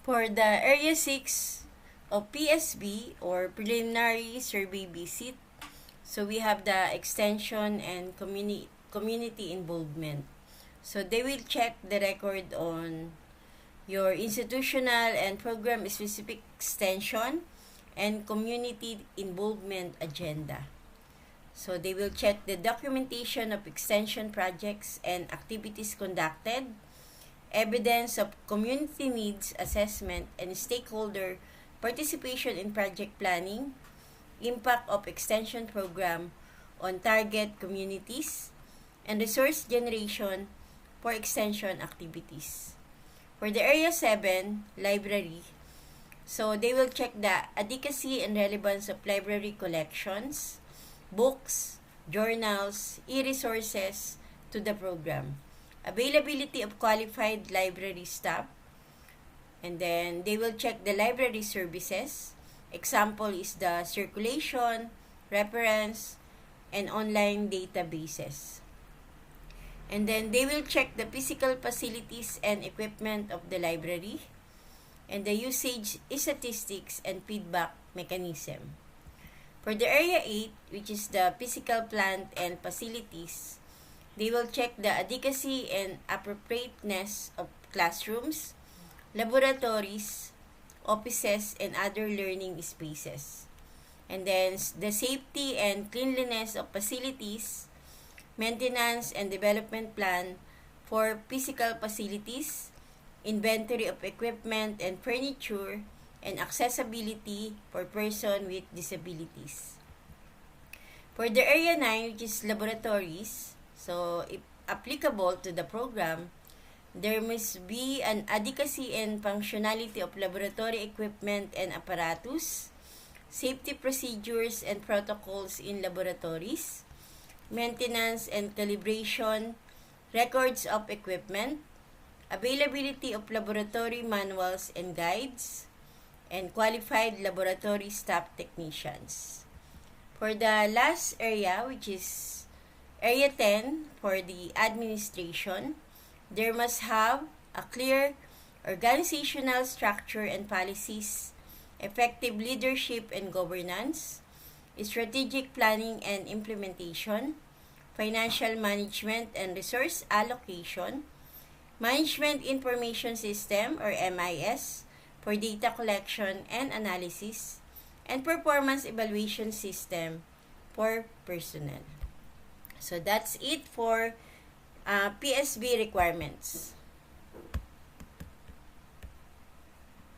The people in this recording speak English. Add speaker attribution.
Speaker 1: For the Area 6 of PSB or Preliminary Survey Visit, so we have the extension and community involvement. So they will check the record on your institutional and program specific extension and community involvement agenda. So they will check the documentation of extension projects and activities conducted, evidence of community needs assessment and stakeholder participation in project planning, impact of extension program on target communities, and resource generation for extension activities. For the Area 7, library, so they will check the adequacy and relevance of library collections, books, journals, e-resources to the program, availability of qualified library staff, and then they will check the library services. Example is the circulation, reference, and online databases. And then they will check the physical facilities and equipment of the library and the usage statistics and feedback mechanism. For the Area 8, which is the physical plant and facilities, they will check the adequacy and appropriateness of classrooms, laboratories, offices, and other learning spaces. And then the safety and cleanliness of facilities, maintenance and development plan for physical facilities, inventory of equipment and furniture, and accessibility for person with disabilities. For the Area 9, which is laboratories, so if applicable to the program, there must be an adequacy and functionality of laboratory equipment and apparatus, safety procedures and protocols in laboratories, maintenance and calibration, records of equipment, availability of laboratory manuals and guides, and qualified laboratory staff technicians. For the last area, which is Area 10, for the administration, there must have a clear organizational structure and policies, effective leadership and governance, strategic planning and implementation, financial management and resource allocation, management information system or MIS for data collection and analysis, and performance evaluation system for personnel. So that's it for PSB requirements.